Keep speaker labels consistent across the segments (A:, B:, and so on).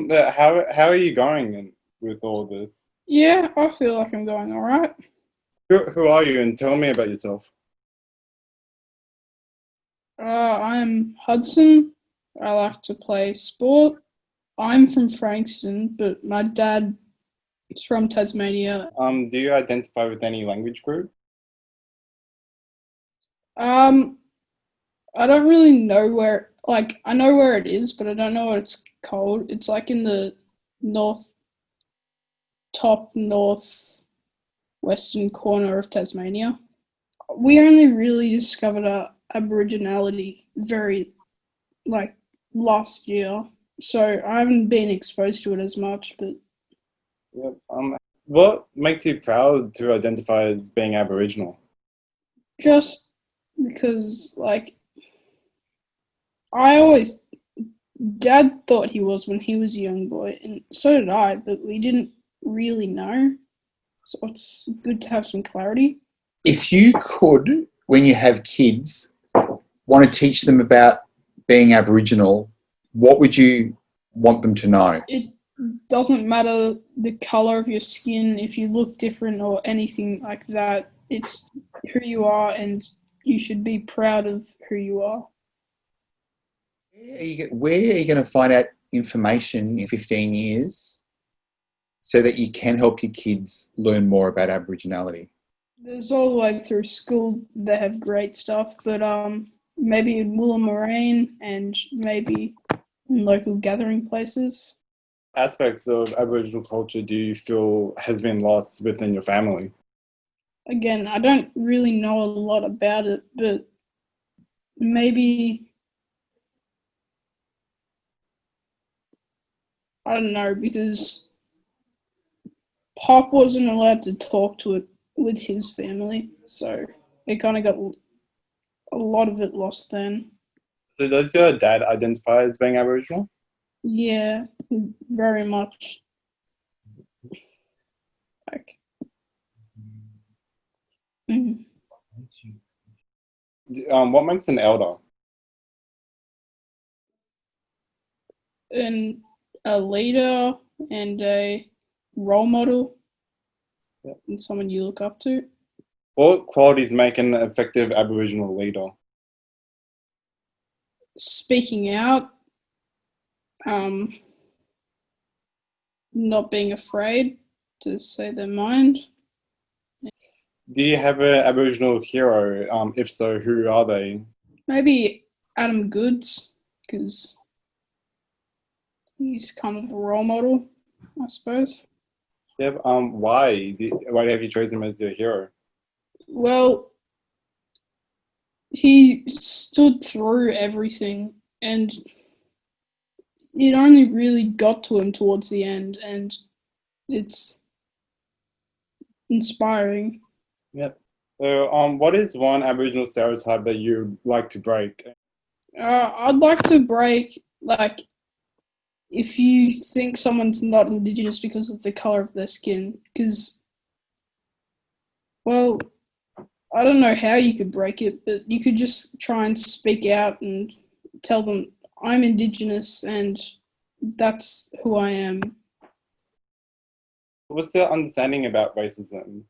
A: How are you going with all this?
B: Yeah, I feel like I'm going all right.
A: Who are you, and tell me about yourself.
B: I'm Hudson. I like to play sport. I'm from Frankston, but my dad is from Tasmania.
A: Do you identify with any language group?
B: Um, I don't really know where, like, I know where it is, but I don't know what it's called. It's like in the north, top northwestern corner of Tasmania. We only really discovered our Aboriginality very, like, last year, so I haven't been exposed to it as much, but
A: Yep. What makes you proud to identify as being Aboriginal?
B: just because, like, I always, Dad thought he was when he was a young boy, and so did I, but we didn't really know, so it's good to have some clarity.
C: If you could, when you have kids, want to teach them about being Aboriginal, what would you want them to know?
B: It doesn't matter the color of your skin, if you look different or anything like that. It's who you are, and you should be proud of who you are.
C: Where are you going to find out information in 15 years so that you can help your kids learn more about Aboriginality?
B: There's all the way through school they have great stuff, but maybe in Woolleigh and maybe in local gathering places.
A: Aspects of Aboriginal culture do you feel has been lost within your family?
B: Again, I don't really know a lot about it, but maybe, I don't know, because Pop wasn't allowed to talk to it with his family, so it kind of got a lot of it lost then.
A: So does your dad identify as being Aboriginal?
B: Yeah, very much. Like, mm.
A: What makes an elder?
B: And a leader and a role model
A: Yep.
B: and someone you look up to.
A: What qualities make an effective Aboriginal leader?
B: Speaking out, um, not being afraid to say their mind.
A: Do you have an Aboriginal hero? If so, who are they?
B: Maybe Adam Goods, because he's kind of a role model, I suppose.
A: Yep. Why have you chosen him as your hero?
B: Well, he stood through everything, and it only really got to him towards the end, and it's inspiring.
A: Yep. So, what is one Aboriginal stereotype that you like to break?
B: I'd like to break, like, if you think someone's not Indigenous because of the color of their skin, because, well, I don't know how you could break it, but you could just try and speak out and tell them, I'm Indigenous and that's who I am.
A: What's your understanding about racism?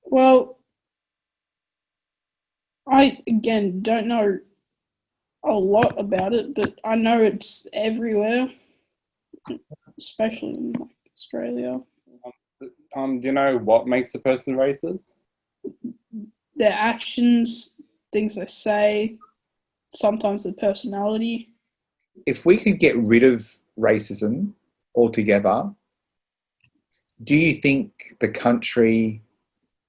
B: Well, I, again, don't know a lot about it, but I know it's everywhere, especially in, like, Australia.
A: Do you know what makes a person racist?
B: Their actions, things they say, sometimes their personality.
C: If we could get rid of racism altogether, do you think the country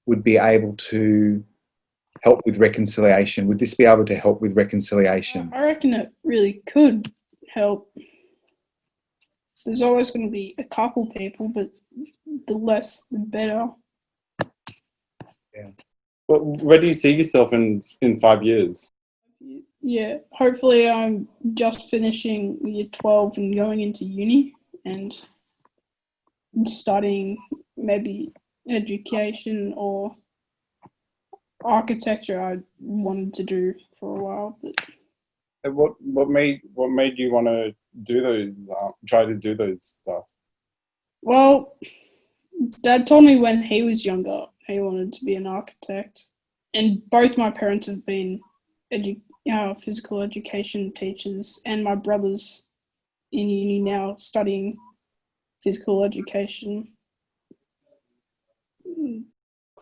C: would be able to help with reconciliation? Would this be able to help with reconciliation?
B: I reckon it really could help. There's always going to be a couple people, but the less, the better.
A: Yeah. Where do you see yourself in 5 years?
B: Yeah, hopefully I'm just finishing year 12 and going into uni and studying maybe education or architecture I wanted to do for a while, but
A: And what made you want to do those try to do those stuff?
B: Well, Dad told me when he was younger he wanted to be an architect, and both my parents have been physical education teachers, and my brother's in uni now studying physical education.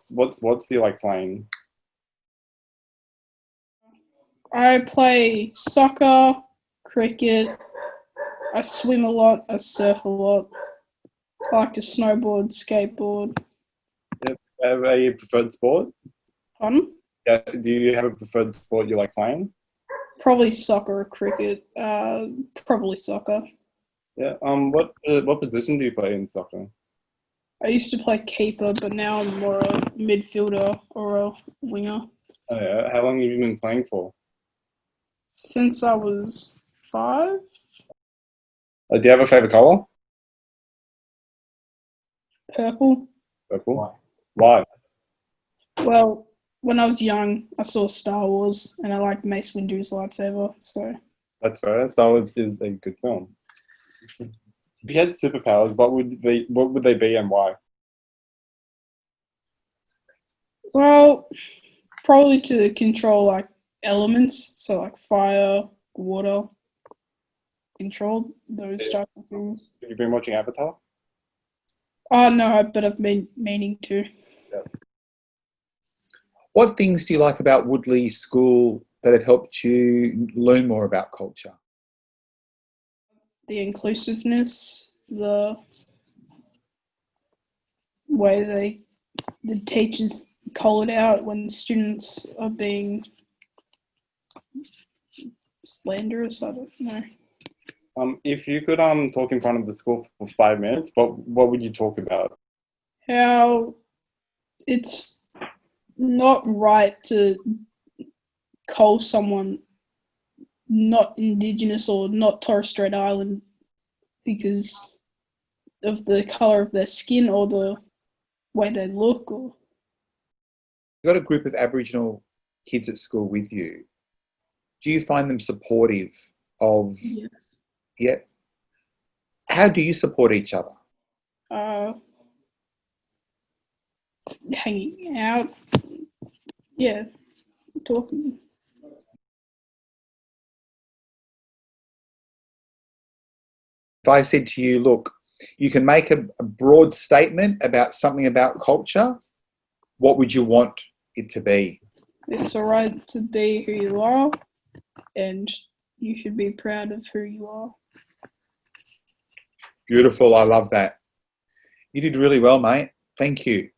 A: What sports do you like playing?
B: I play soccer, cricket, I swim a lot, I surf a lot, I like to snowboard, skateboard.
A: Have a preferred sport?
B: Pardon?
A: Yeah. Do you have a preferred sport you like playing?
B: Probably soccer or cricket. Probably soccer.
A: Yeah. What position do you play in soccer?
B: I used to play keeper, but now I'm more a midfielder or a winger.
A: Oh yeah. How long have you been playing for?
B: Since I was 5.
A: Do you have a favorite color?
B: Purple.
A: Purple. Why?
B: Well, when I was young, I saw Star Wars, and I liked Mace Windu's lightsaber. So
A: That's fair. Star Wars is a good film. If you had superpowers, what would they be and why?
B: well, probably to control like elements, so like fire, water, control those types of things.
A: Have you been watching Avatar?
B: Oh no, but I've been meaning to.
C: What things do you like about Woodleigh School that have helped you learn more about culture?
B: The inclusiveness, the way the teachers call it out when students are being slanderous. I don't know.
A: If you could talk in front of the school for 5 minutes, what would you talk about?
B: How it's not right to call someone not Indigenous or not Torres Strait Island because of the colour of their skin or the way they look. Or
C: You've got a group of Aboriginal kids at school with you. Do you find them supportive of?
B: yes,
C: Yeah. How do you support each other?
B: hanging out, yeah, talking.
C: If I said to you, look, you can make a broad statement about something about culture, what would you want it to be?
B: It's alright to be who you are, and you should be proud of who you are.
C: Beautiful. I love that. You did really well, mate. Thank you.